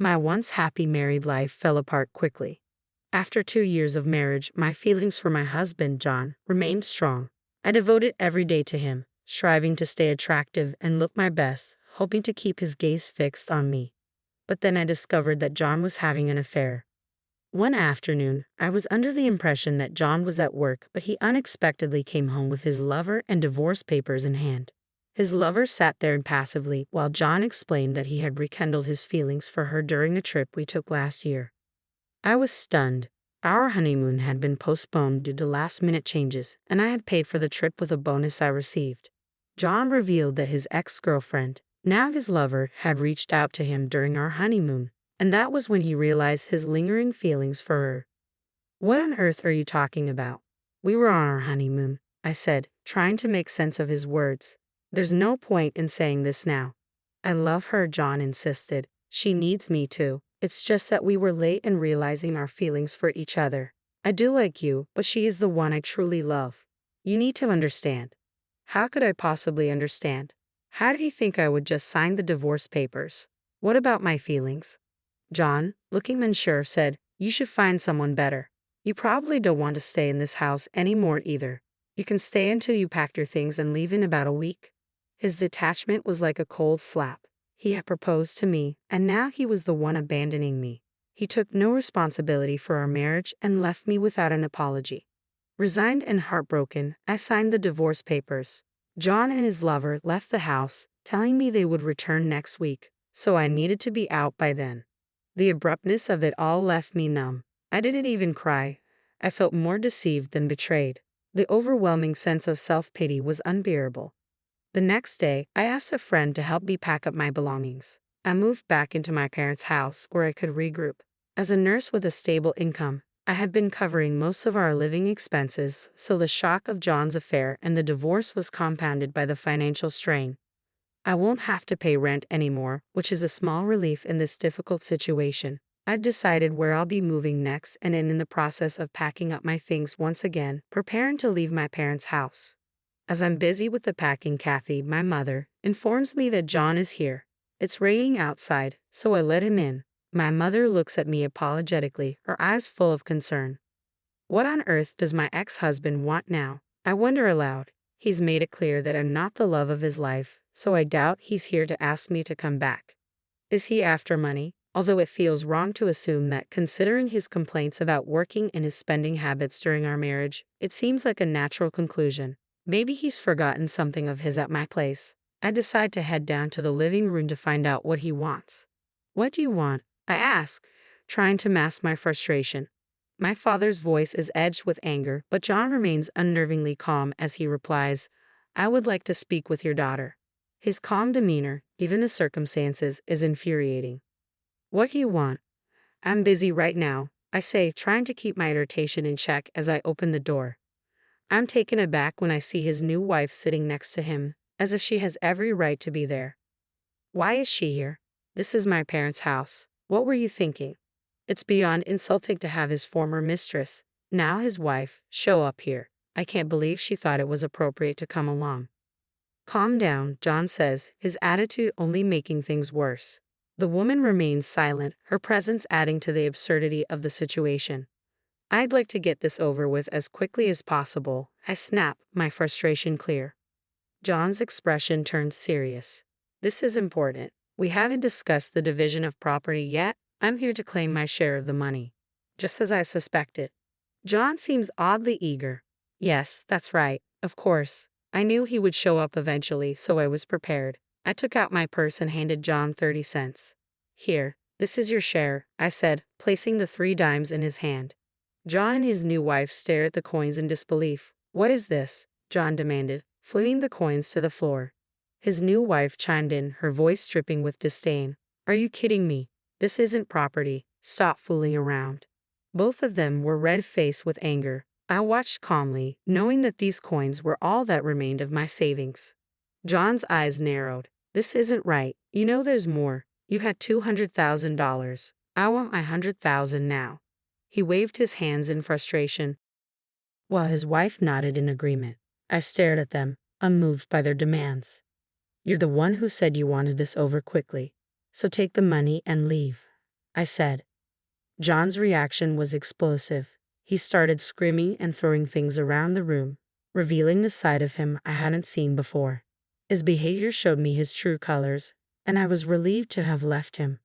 My once happy married life fell apart quickly. After 2 years of marriage, my feelings for my husband, John, remained strong. I devoted every day to him, striving to stay attractive and look my best, hoping to keep his gaze fixed on me. But then I discovered that John was having an affair. One afternoon, I was under the impression that John was at work, but he unexpectedly came home with his lover and divorce papers in hand. His lover sat there impassively while John explained that he had rekindled his feelings for her during a trip we took last year. I was stunned. Our honeymoon had been postponed due to last-minute changes, and I had paid for the trip with a bonus I received. John revealed that his ex-girlfriend, now his lover, had reached out to him during our honeymoon, and that was when he realized his lingering feelings for her. "What on earth are you talking about? We were on our honeymoon," I said, trying to make sense of his words. "There's no point in saying this now." "I love her," John insisted. "She needs me too. It's just that we were late in realizing our feelings for each other. I do like you, but she is the one I truly love. You need to understand." How could I possibly understand? How did he think I would just sign the divorce papers? What about my feelings? John, looking unsure, said, "You should find someone better. You probably don't want to stay in this house anymore either. You can stay until you pack your things and leave in about a week." His detachment was like a cold slap. He had proposed to me, and now he was the one abandoning me. He took no responsibility for our marriage and left me without an apology. Resigned and heartbroken, I signed the divorce papers. John and his lover left the house, telling me they would return next week, so I needed to be out by then. The abruptness of it all left me numb. I didn't even cry. I felt more deceived than betrayed. The overwhelming sense of self-pity was unbearable. The next day, I asked a friend to help me pack up my belongings. I moved back into my parents' house where I could regroup. As a nurse with a stable income, I had been covering most of our living expenses, so the shock of John's affair and the divorce was compounded by the financial strain. I won't have to pay rent anymore, which is a small relief in this difficult situation. I've decided where I'll be moving next and am in the process of packing up my things once again, preparing to leave my parents' house. As I'm busy with the packing, Kathy, my mother, informs me that John is here. It's raining outside, so I let him in. My mother looks at me apologetically, her eyes full of concern. What on earth does my ex-husband want now? I wonder aloud. He's made it clear that I'm not the love of his life, so I doubt he's here to ask me to come back. Is he after money? Although it feels wrong to assume that, considering his complaints about working and his spending habits during our marriage, it seems like a natural conclusion. Maybe he's forgotten something of his at my place. I decide to head down to the living room to find out what he wants. "What do you want?" I ask, trying to mask my frustration. My father's voice is edged with anger, but John remains unnervingly calm as he replies, "I would like to speak with your daughter." His calm demeanor, given the circumstances, is infuriating. "What do you want?" "I'm busy right now," I say, trying to keep my irritation in check as I open the door. I'm taken aback when I see his new wife sitting next to him, as if she has every right to be there. "Why is she here? This is my parents' house. What were you thinking?" It's beyond insulting to have his former mistress, now his wife, show up here. I can't believe she thought it was appropriate to come along. "Calm down," John says, his attitude only making things worse. The woman remains silent, her presence adding to the absurdity of the situation. "I'd like to get this over with as quickly as possible," I snap, my frustration clear. John's expression turns serious. "This is important. We haven't discussed the division of property yet. I'm here to claim my share of the money." Just as I suspected. John seems oddly eager. "Yes, that's right. Of course. I knew he would show up eventually, so I was prepared." I took out my purse and handed John 30 cents. "Here, this is your share," I said, placing the 3 dimes in his hand. John and his new wife stared at the coins in disbelief. "What is this?" John demanded, flinging the coins to the floor. His new wife chimed in, her voice dripping with disdain. "Are you kidding me? This isn't property. Stop fooling around." Both of them were red-faced with anger. I watched calmly, knowing that these coins were all that remained of my savings. John's eyes narrowed. "This isn't right. You know there's more. You had $200,000. I want my $100,000 now." He waved his hands in frustration, while his wife nodded in agreement. I stared at them, unmoved by their demands. "You're the one who said you wanted this over quickly. So take the money and leave." I said. John's reaction was explosive. He started screaming and throwing things around the room, revealing the side of him I hadn't seen before. His behavior showed me his true colors, and I was relieved to have left him.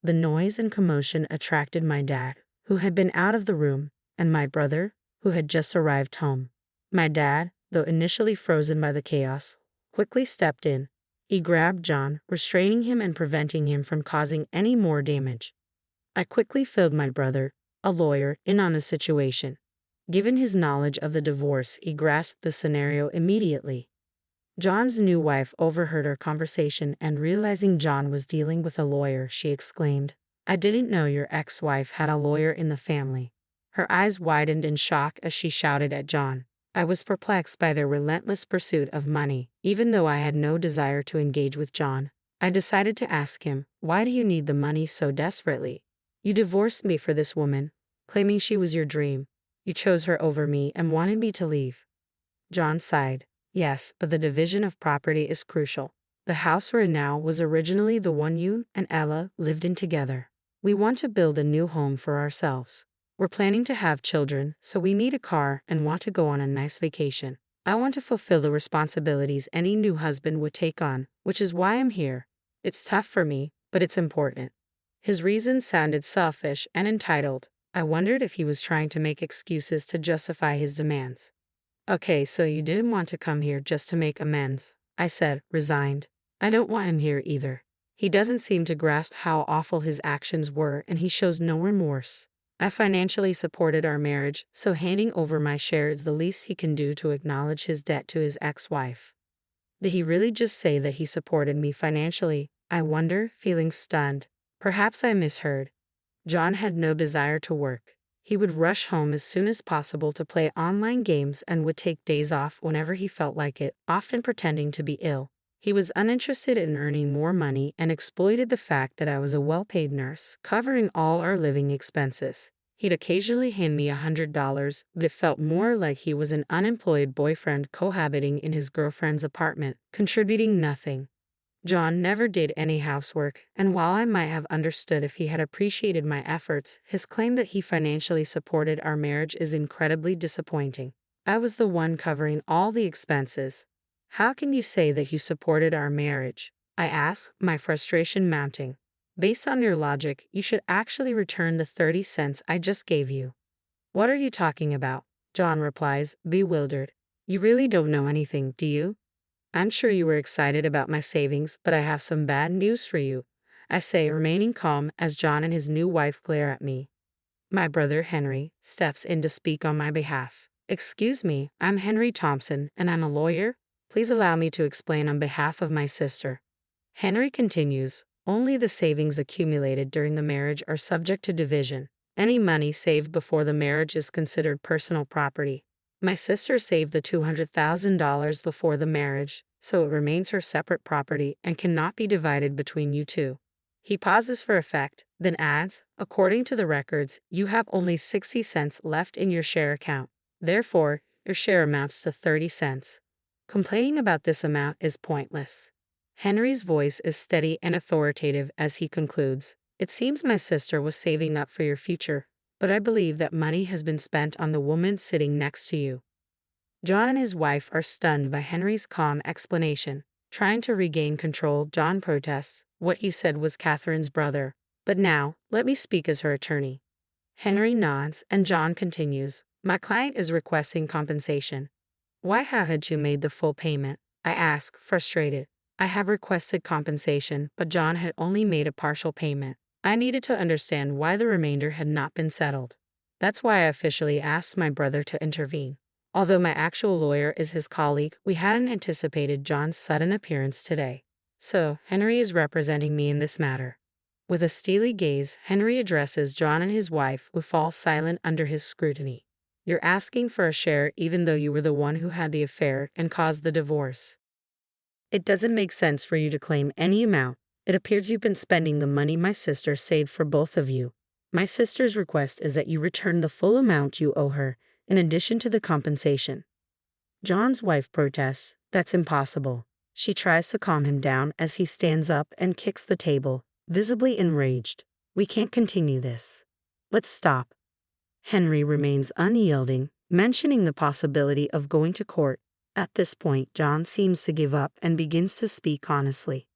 The noise and commotion attracted my dad, who had been out of the room, and my brother, who had just arrived home. My dad, though initially frozen by the chaos, quickly stepped in. He grabbed John, restraining him and preventing him from causing any more damage. I quickly filled my brother, a lawyer, in on the situation. Given his knowledge of the divorce, he grasped the scenario immediately. John's new wife overheard our conversation and realizing John was dealing with a lawyer, she exclaimed, "I didn't know your ex-wife had a lawyer in the family." Her eyes widened in shock as she shouted at John. I was perplexed by their relentless pursuit of money. Even though I had no desire to engage with John, I decided to ask him, "Why do you need the money so desperately? You divorced me for this woman, claiming she was your dream. You chose her over me and wanted me to leave." John sighed. "Yes, but the division of property is crucial. The house we're in now was originally the one you and Ella lived in together. We want to build a new home for ourselves. We're planning to have children, so we need a car and want to go on a nice vacation. I want to fulfill the responsibilities any new husband would take on, which is why I'm here. It's tough for me, but it's important." His reasons sounded selfish and entitled. I wondered if he was trying to make excuses to justify his demands. "Okay, so you didn't want to come here just to make amends," I said, resigned. "I don't want him here either. He doesn't seem to grasp how awful his actions were and he shows no remorse. I financially supported our marriage, so handing over my share is the least he can do to acknowledge his debt to his ex-wife." Did he really just say that he supported me financially? I wonder, feeling stunned. Perhaps I misheard. John had no desire to work. He would rush home as soon as possible to play online games and would take days off whenever he felt like it, often pretending to be ill. He was uninterested in earning more money and exploited the fact that I was a well-paid nurse, covering all our living expenses. He'd occasionally hand me $100, but it felt more like he was an unemployed boyfriend cohabiting in his girlfriend's apartment, contributing nothing. John never did any housework, and while I might have understood if he had appreciated my efforts, his claim that he financially supported our marriage is incredibly disappointing. I was the one covering all the expenses. "How can you say that you supported our marriage?" I asked, my frustration mounting. "Based on your logic, you should actually return the 30 cents I just gave you." "What are you talking about?" John replies, bewildered. "You really don't know anything, do you? I'm sure you were excited about my savings, but I have some bad news for you," I say, remaining calm as John and his new wife glare at me. My brother Henry steps in to speak on my behalf. "Excuse me, I'm Henry Thompson, and I'm a lawyer. Please allow me to explain on behalf of my sister." Henry continues, "Only the savings accumulated during the marriage are subject to division. Any money saved before the marriage is considered personal property. My sister saved the $200,000 before the marriage, so it remains her separate property and cannot be divided between you two." He pauses for effect, then adds, "According to the records, you have only 60 cents left in your share account. Therefore, your share amounts to 30 cents. Complaining about this amount is pointless." Henry's voice is steady and authoritative as he concludes, "It seems my sister was saving up for your future, but I believe that money has been spent on the woman sitting next to you." John and his wife are stunned by Henry's calm explanation. Trying to regain control, John protests, "What you said was Catherine's brother. But now, let me speak as her attorney." Henry nods, and John continues, "My client is requesting compensation." "Why haven't you made the full payment?" I ask, frustrated. I have requested compensation, but John had only made a partial payment. I needed to understand why the remainder had not been settled. That's why I officially asked my brother to intervene. Although my actual lawyer is his colleague, we hadn't anticipated John's sudden appearance today. "So, Henry is representing me in this matter." With a steely gaze, Henry addresses John and his wife, who fall silent under his scrutiny. "You're asking for a share even though you were the one who had the affair and caused the divorce. It doesn't make sense for you to claim any amount. It appears you've been spending the money my sister saved for both of you. My sister's request is that you return the full amount you owe her, in addition to the compensation." John's wife protests, "That's impossible." She tries to calm him down as he stands up and kicks the table, visibly enraged. We can't continue this. Let's stop. Henry remains unyielding, mentioning the possibility of going to court. At this point, John seems to give up and begins to speak honestly.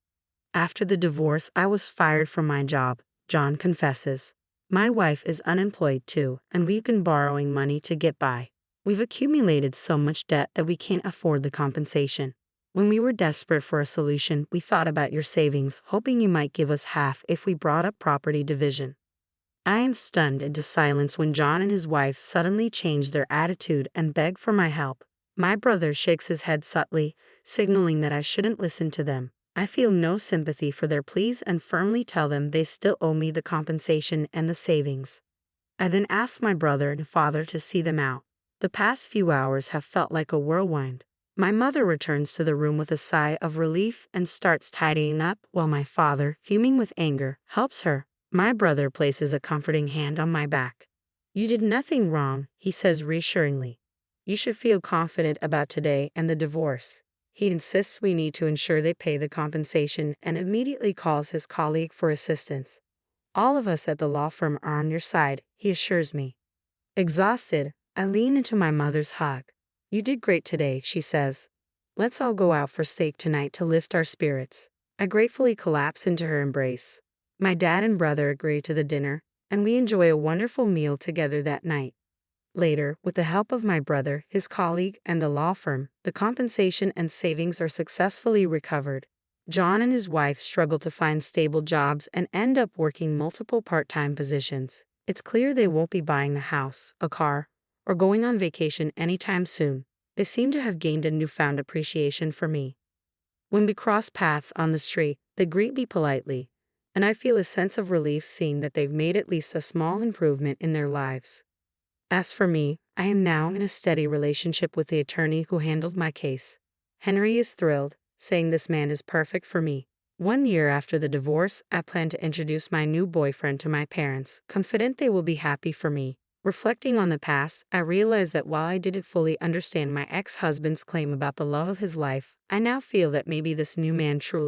After the divorce, I was fired from my job, John confesses. My wife is unemployed too, and we've been borrowing money to get by. We've accumulated so much debt that we can't afford the compensation. When we were desperate for a solution, we thought about your savings, hoping you might give us half if we brought up property division. I am stunned into silence when John and his wife suddenly change their attitude and beg for my help. My brother shakes his head subtly, signaling that I shouldn't listen to them. I feel no sympathy for their pleas and firmly tell them they still owe me the compensation and the savings. I then ask my brother and father to see them out. The past few hours have felt like a whirlwind. My mother returns to the room with a sigh of relief and starts tidying up, while my father, fuming with anger, helps her. My brother places a comforting hand on my back. You did nothing wrong, he says reassuringly. You should feel confident about today and the divorce. He insists we need to ensure they pay the compensation and immediately calls his colleague for assistance. All of us at the law firm are on your side, he assures me. Exhausted, I lean into my mother's hug. You did great today, she says. Let's all go out for steak tonight to lift our spirits. I gratefully collapse into her embrace. My dad and brother agree to the dinner, and we enjoy a wonderful meal together that night. Later, with the help of my brother, his colleague, and the law firm, the compensation and savings are successfully recovered. John and his wife struggle to find stable jobs and end up working multiple part-time positions. It's clear they won't be buying a house, a car, or going on vacation anytime soon. They seem to have gained a newfound appreciation for me. When we cross paths on the street, they greet me politely, and I feel a sense of relief seeing that they've made at least a small improvement in their lives. As for me, I am now in a steady relationship with the attorney who handled my case. Henry is thrilled, saying this man is perfect for me. 1 year after the divorce, I plan to introduce my new boyfriend to my parents, confident they will be happy for me. Reflecting on the past, I realize that while I didn't fully understand my ex-husband's claim about the love of his life, I now feel that maybe this new man truly